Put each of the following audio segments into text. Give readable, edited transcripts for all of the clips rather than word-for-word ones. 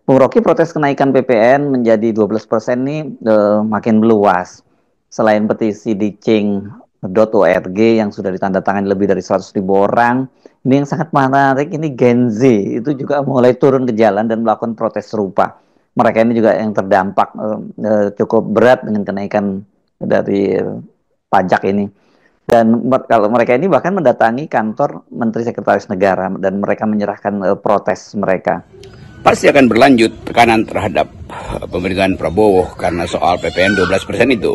Bung Rocky, protes kenaikan PPN menjadi 12% nih makin meluas. Selain petisi di Change.org yang sudah ditandatangani lebih dari 100.000 orang, ini yang sangat menarik, ini Gen Z itu juga mulai turun ke jalan dan melakukan protes serupa. Mereka ini juga yang terdampak cukup berat dengan kenaikan dari pajak ini. Dan kalau mereka ini bahkan mendatangi kantor Menteri Sekretaris Negara dan mereka menyerahkan protes mereka. Pasti akan berlanjut tekanan terhadap pemerintahan Prabowo karena soal PPN 12% itu.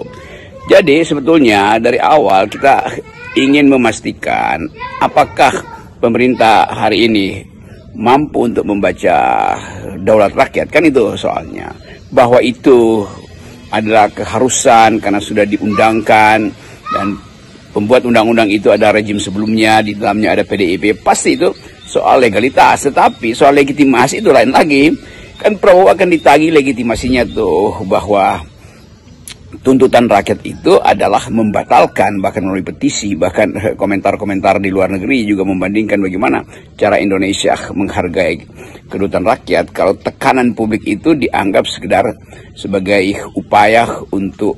Jadi sebetulnya dari awal kita ingin memastikan apakah pemerintah hari ini mampu untuk membaca daulat rakyat, kan itu soalnya. Bahwa itu adalah keharusan karena sudah diundangkan dan pembuat undang-undang itu ada rejim sebelumnya, di dalamnya ada PDIP, pasti itu soal legalitas. Tetapi soal legitimasi itu lain lagi. Kan Prabowo akan ditagih legitimasinya tuh, bahwa tuntutan rakyat itu adalah membatalkan, bahkan melalui petisi, bahkan komentar-komentar di luar negeri juga membandingkan bagaimana cara Indonesia menghargai kedudukan rakyat. Kalau tekanan publik itu dianggap sekedar sebagai upaya untuk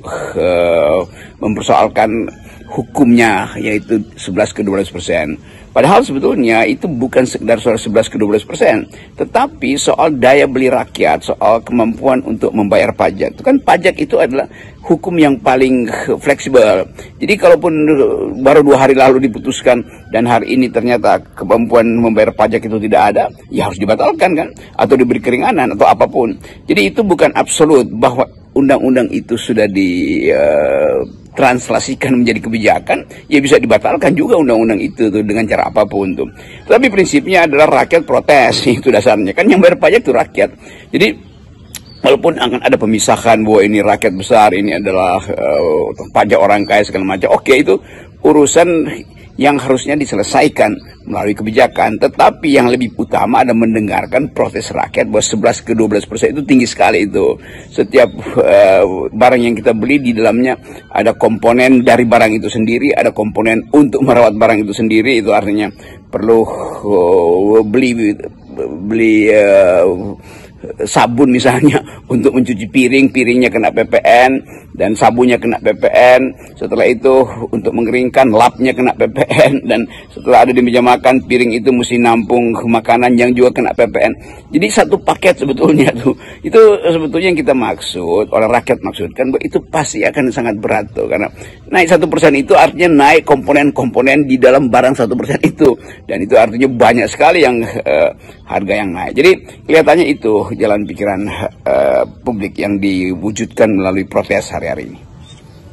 mempersoalkan hukumnya, yaitu 11 ke 12%. Padahal sebetulnya itu bukan sekedar soal 11 ke 12%, tetapi soal daya beli rakyat, soal kemampuan untuk membayar pajak. Itu kan pajak itu adalah hukum yang paling fleksibel. Jadi kalaupun baru 2 hari lalu diputuskan dan hari ini ternyata kemampuan membayar pajak itu tidak ada, ya harus dibatalkan kan, atau diberi keringanan atau apapun. Jadi itu bukan absolut bahwa undang-undang itu sudah translasikan menjadi kebijakan, ya bisa dibatalkan juga undang-undang itu tuh, dengan cara apapun tuh. Tapi prinsipnya adalah rakyat protes, itu dasarnya. Kan yang bayar pajak itu rakyat. Jadi walaupun akan ada pemisahan bahwa ini rakyat besar, ini adalah pajak orang kaya segala macam, oke, itu urusan yang harusnya diselesaikan melalui kebijakan. Tetapi yang lebih utama ada mendengarkan protes rakyat bahwa 11 ke 12% itu tinggi sekali itu. Setiap barang yang kita beli di dalamnya ada komponen dari barang itu sendiri, ada komponen untuk merawat barang itu sendiri. Itu artinya perlu beli sabun misalnya untuk mencuci piring, piringnya kena PPN dan sabunnya kena PPN. Setelah itu untuk mengeringkan, lapnya kena PPN, dan setelah ada di meja makan, piring itu mesti nampung makanan yang juga kena PPN. Jadi satu paket sebetulnya tuh. Itu sebetulnya yang kita maksud, orang rakyat maksudkan, bahwa itu pasti akan sangat berat tuh, karena naik 1% itu artinya naik komponen-komponen di dalam barang 1% itu, dan itu artinya banyak sekali yang harga yang naik. Jadi kelihatannya itu jalan pikiran publik yang diwujudkan melalui protes hari-hari ini.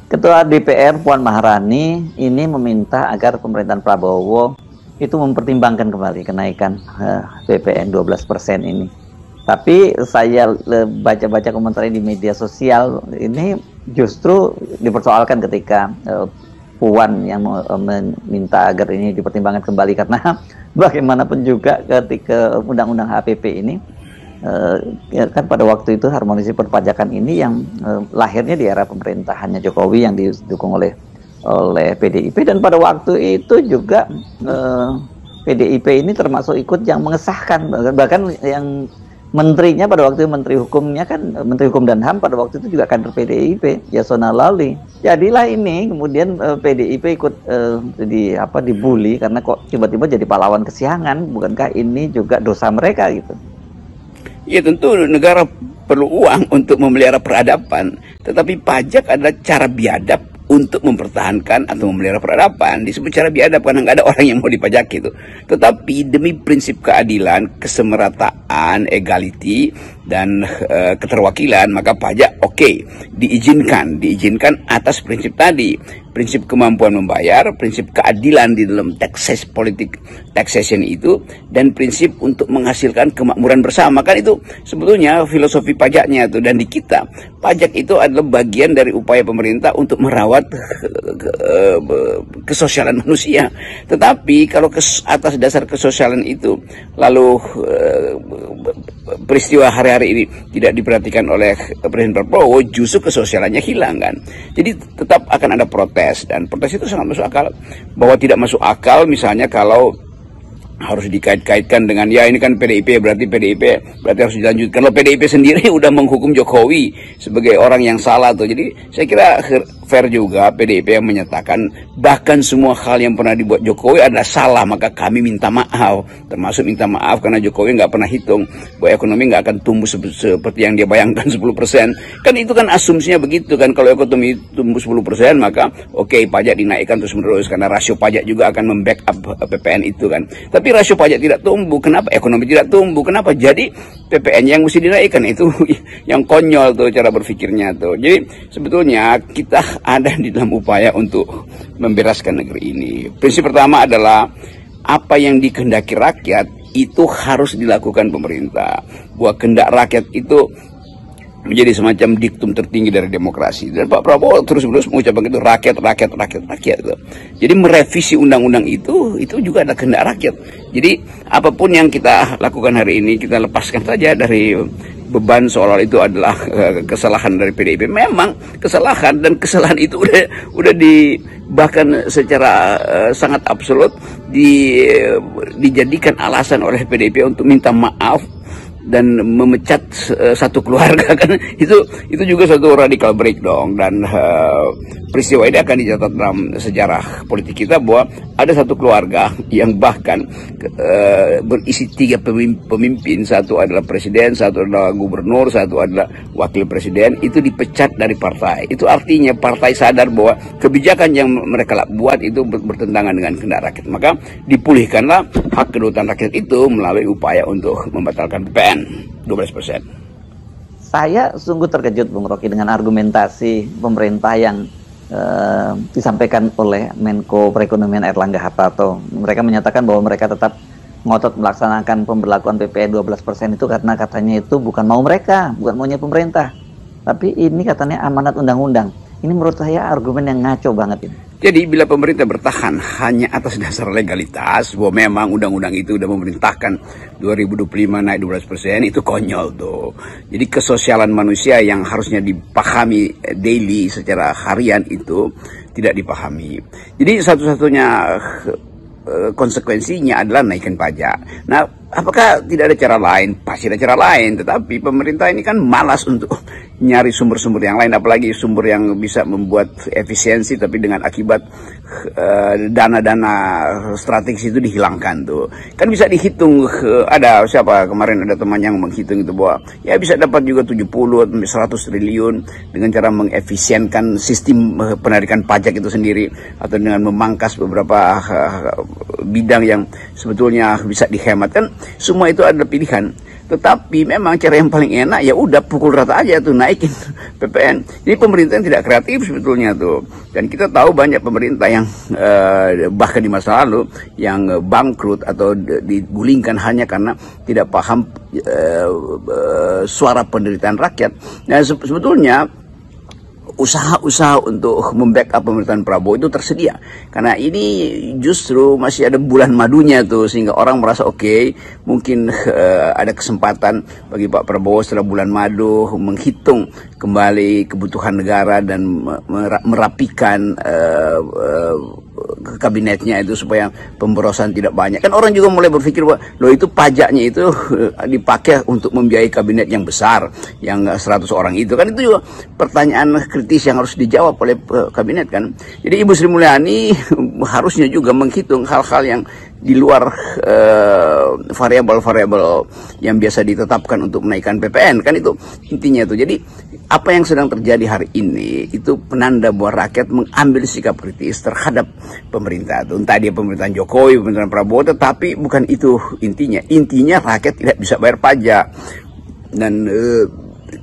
Ketua DPR Puan Maharani ini meminta agar pemerintahan Prabowo itu mempertimbangkan kembali kenaikan PPN 12% ini. Tapi saya baca-baca komentar di media sosial, ini justru dipersoalkan ketika Puan yang meminta agar ini dipertimbangkan kembali, karena bagaimanapun juga ketika undang-undang HPP ini kan pada waktu itu harmonisasi perpajakan ini yang lahirnya di era pemerintahannya Jokowi yang didukung oleh PDIP, dan pada waktu itu juga PDIP ini termasuk ikut yang mengesahkan, bahkan yang menterinya pada waktu itu, Menteri Hukumnya kan, Menteri Hukum dan HAM pada waktu itu juga kader PDIP, Yasona Lawli. Jadilah ini kemudian PDIP ikut dibully karena kok tiba-tiba jadi pahlawan kesiangan. Bukankah ini juga dosa mereka gitu? Ya tentu negara perlu uang untuk memelihara peradaban, tetapi pajak adalah cara biadab untuk mempertahankan atau memelihara peradaban. Disebut cara biadab karena nggak ada orang yang mau dipajak itu. Tetapi demi prinsip keadilan, kesemerataan, egality, dan keterwakilan, maka pajak diizinkan atas prinsip tadi. Prinsip kemampuan membayar, prinsip keadilan di dalam taxation itu, dan prinsip untuk menghasilkan kemakmuran bersama. Kan itu sebetulnya filosofi pajaknya itu. Dan di kita, pajak itu adalah bagian dari upaya pemerintah untuk merawat kesosialan manusia. Tetapi kalau atas dasar kesosialan itu, lalu peristiwa hari-hari ini tidak diperhatikan oleh Presiden Prabowo, justru kesosialannya hilang kan. Jadi tetap akan ada protes, dan protes itu sangat masuk akal. Bahwa tidak masuk akal misalnya kalau harus dikait-kaitkan dengan ya ini kan PDIP berarti harus dilanjutkan. Kalau PDIP sendiri udah menghukum Jokowi sebagai orang yang salah tuh. Jadi saya kira fair juga PDIP yang menyatakan bahkan semua hal yang pernah dibuat Jokowi adalah salah, maka kami minta maaf, termasuk minta maaf karena Jokowi nggak pernah hitung bahwa ekonomi nggak akan tumbuh seperti yang dia bayangkan 10%. Kan itu kan asumsinya begitu kan, kalau ekonomi tumbuh 10% maka oke, pajak dinaikkan terus menerus karena rasio pajak juga akan membackup PPN itu kan. Tapi rasio pajak tidak tumbuh, kenapa ekonomi tidak tumbuh? Kenapa? Jadi PPN yang mesti dinaikkan itu yang konyol tuh cara berpikirnya tuh. Jadi sebetulnya kita ada di dalam upaya untuk membereskan negeri ini. Prinsip pertama adalah apa yang dikehendaki rakyat itu harus dilakukan pemerintah. Bahwa kehendak rakyat itu menjadi semacam diktum tertinggi dari demokrasi. Dan Pak Prabowo terus-menerus mengucapkan itu rakyat. Jadi merevisi undang-undang itu juga ada kehendak rakyat. Jadi apapun yang kita lakukan hari ini kita lepaskan saja dari beban seolah itu adalah kesalahan dari PDIP. Memang kesalahan, dan kesalahan itu udah bahkan secara sangat absolut dijadikan alasan oleh PDIP untuk minta maaf dan memecat satu keluarga kan. Itu juga satu radical break dong. Dan peristiwa ini akan dicatat dalam sejarah politik kita bahwa ada satu keluarga yang bahkan berisi 3 pemimpin, satu adalah presiden, satu adalah gubernur, satu adalah wakil presiden, itu dipecat dari partai. Itu artinya partai sadar bahwa kebijakan yang mereka buat itu bertentangan dengan kehendak rakyat. Maka dipulihkanlah hak kedaulatan rakyat itu melalui upaya untuk membatalkan PPN 12%. Saya sungguh terkejut Bung Rocky dengan argumentasi pemerintah yang disampaikan oleh Menko Perekonomian Airlangga Hartarto. Mereka menyatakan bahwa mereka tetap ngotot melaksanakan pemberlakuan PPN 12% itu karena katanya itu bukan mau mereka, bukan maunya pemerintah. Tapi ini katanya amanat undang-undang. Ini menurut saya argumen yang ngaco banget ini. Jadi bila pemerintah bertahan hanya atas dasar legalitas, bahwa memang undang-undang itu sudah memerintahkan 2025 naik 12%, itu konyol tuh. Jadi kesosialan manusia yang harusnya dipahami daily secara harian itu tidak dipahami. Jadi satu-satunya konsekuensinya adalah naikkan pajak. Nah, apakah tidak ada cara lain? Pasti ada cara lain, tetapi pemerintah ini kan malas untuk nyari sumber-sumber yang lain, apalagi sumber yang bisa membuat efisiensi, tapi dengan akibat dana-dana strategis itu dihilangkan tuh. Kan bisa dihitung, ada siapa kemarin ada teman yang menghitung itu bahwa ya bisa dapat juga 70 atau 100 triliun dengan cara mengefisienkan sistem penarikan pajak itu sendiri, atau dengan memangkas beberapa bidang yang sebetulnya bisa dihemat. Kan semua itu adalah pilihan. Tetapi memang cara yang paling enak ya udah pukul rata aja tuh, naikin PPN. Jadi pemerintah yang tidak kreatif sebetulnya tuh. Dan kita tahu banyak pemerintah yang bahkan di masa lalu yang bangkrut atau digulingkan hanya karena tidak paham suara penderitaan rakyat. Nah sebetulnya usaha-usaha untuk membackup pemerintahan Prabowo itu tersedia, karena ini justru masih ada bulan madunya tuh, sehingga orang merasa oke, mungkin ada kesempatan bagi Pak Prabowo setelah bulan madu menghitung kembali kebutuhan negara dan merapikan kabinetnya itu supaya pemborosan tidak banyak. Kan orang juga mulai berpikir bahwa loh itu pajaknya itu dipakai untuk membiayai kabinet yang besar, yang 100 orang itu. Kan itu juga pertanyaan kritis yang harus dijawab oleh kabinet kan. Jadi Ibu Sri Mulyani harusnya juga menghitung hal-hal yang di luar variabel-variabel yang biasa ditetapkan untuk menaikkan PPN. Kan itu intinya itu. Jadi apa yang sedang terjadi hari ini itu penanda bahwa rakyat mengambil sikap kritis terhadap pemerintah itu. Entah dia pemerintahan Jokowi, pemerintahan Prabowo, tetapi bukan itu intinya. Intinya rakyat tidak bisa bayar pajak. Dan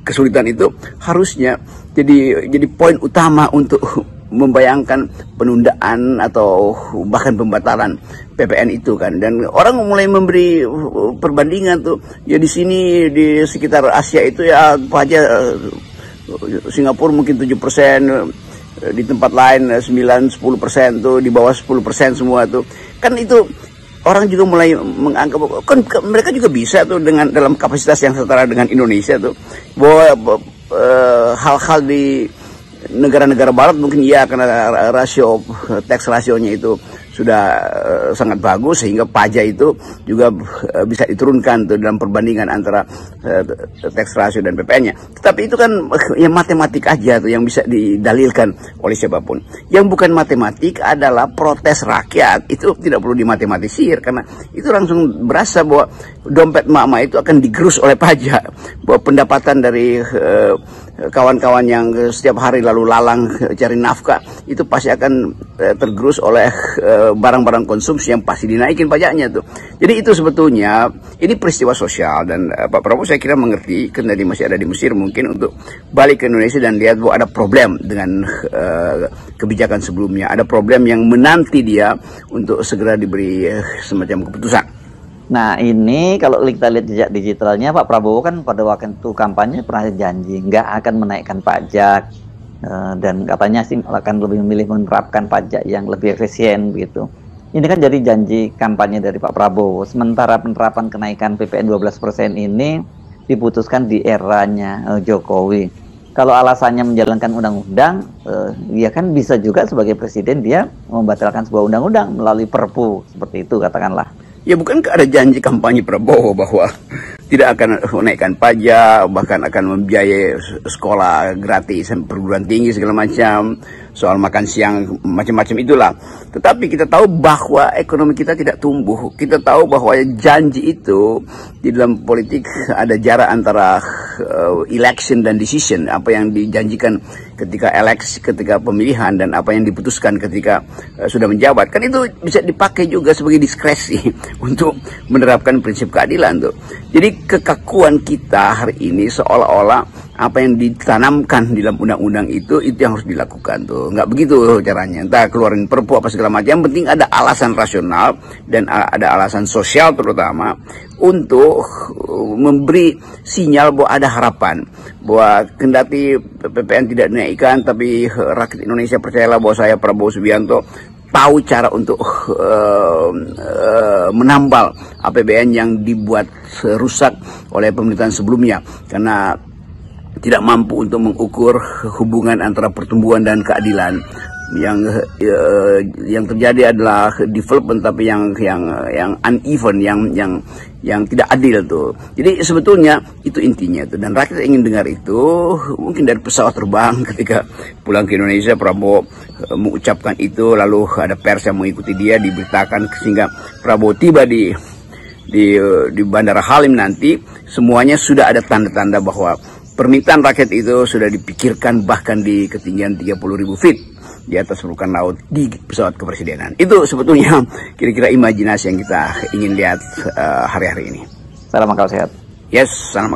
kesulitan itu harusnya jadi poin utama untuk membayangkan penundaan atau bahkan pembatalan PPN itu kan. Dan orang mulai memberi perbandingan tuh, ya di sini di sekitar Asia itu ya pajak Singapura mungkin 7%, di tempat lain 9-10% tuh, di bawah 10% semua tuh. Kan itu orang juga mulai menganggap kan mereka juga bisa tuh dengan dalam kapasitas yang setara dengan Indonesia tuh, bahwa hal-hal di negara-negara barat mungkin ya karena rasio tax rasionya itu sangat bagus, sehingga pajak itu juga bisa diturunkan tuh dalam perbandingan antara tax ratio dan PPN-nya. Tetapi itu kan ya matematik aja tuh yang bisa didalilkan oleh siapapun. Yang bukan matematik adalah protes rakyat. Itu tidak perlu dimatematisir, karena itu langsung berasa bahwa dompet mama itu akan digerus oleh pajak, bahwa pendapatan dari kawan-kawan yang setiap hari lalu lalang cari nafkah itu pasti akan tergerus oleh barang-barang konsumsi yang pasti dinaikin pajaknya tuh. Jadi itu sebetulnya ini peristiwa sosial, dan Pak Prabowo saya kira mengerti, karena dia masih ada di Mesir mungkin, untuk balik ke Indonesia dan lihat bahwa ada problem dengan kebijakan sebelumnya, ada problem yang menanti dia untuk segera diberi semacam keputusan. Nah ini kalau kita lihat jejak digitalnya, Pak Prabowo kan pada waktu itu kampanye pernah janji nggak akan menaikkan pajak, dan katanya sih akan lebih memilih menerapkan pajak yang lebih efisien begitu. Ini kan jadi janji kampanye dari Pak Prabowo. Sementara penerapan kenaikan PPN 12% ini diputuskan di eranya Jokowi. Kalau alasannya menjalankan undang-undang, ya kan bisa juga sebagai presiden dia membatalkan sebuah undang-undang melalui Perpu, seperti itu katakanlah. Ya bukankah ada janji kampanye Prabowo bahwa tidak akan menaikkan pajak, bahkan akan membiayai sekolah gratis, perguruan tinggi segala macam, soal makan siang, macam-macam itulah. Tetapi kita tahu bahwa ekonomi kita tidak tumbuh. Kita tahu bahwa janji itu di dalam politik ada jarak antara election dan decision. Apa yang dijanjikan ketika eleksi, ketika pemilihan, dan apa yang diputuskan ketika sudah menjabat. Kan itu bisa dipakai juga sebagai diskresi untuk menerapkan prinsip keadilan tuh. Jadi kekakuan kita hari ini seolah-olah apa yang ditanamkan di dalam undang-undang itu yang harus dilakukan tuh. Nggak begitu caranya. Entah keluarin Perpu apa segala macam. Yang penting ada alasan rasional dan ada alasan sosial terutama untuk memberi sinyal bahwa ada harapan, bahwa kendati PPN tidak dinaikkan, tapi rakyat Indonesia percayalah bahwa saya Prabowo Subianto tahu cara untuk menambal APBN yang dibuat rusak oleh pemerintahan sebelumnya, karena tidak mampu untuk mengukur hubungan antara pertumbuhan dan keadilan. Yang terjadi adalah development tapi yang uneven, yang tidak adil tuh. Jadi sebetulnya itu intinya tuh, dan rakyat ingin dengar itu. Mungkin dari pesawat terbang ketika pulang ke Indonesia Prabowo mengucapkan itu, lalu ada pers yang mengikuti dia, diberitakan, sehingga Prabowo tiba di Bandara Halim nanti, semuanya sudah ada tanda-tanda bahwa permintaan rakyat itu sudah dipikirkan, bahkan di ketinggian 30.000 feet di atas permukaan laut di pesawat kepresidenan. Itu sebetulnya kira-kira imajinasi yang kita ingin lihat hari-hari ini. Salam akal sehat. Yes, salam akal.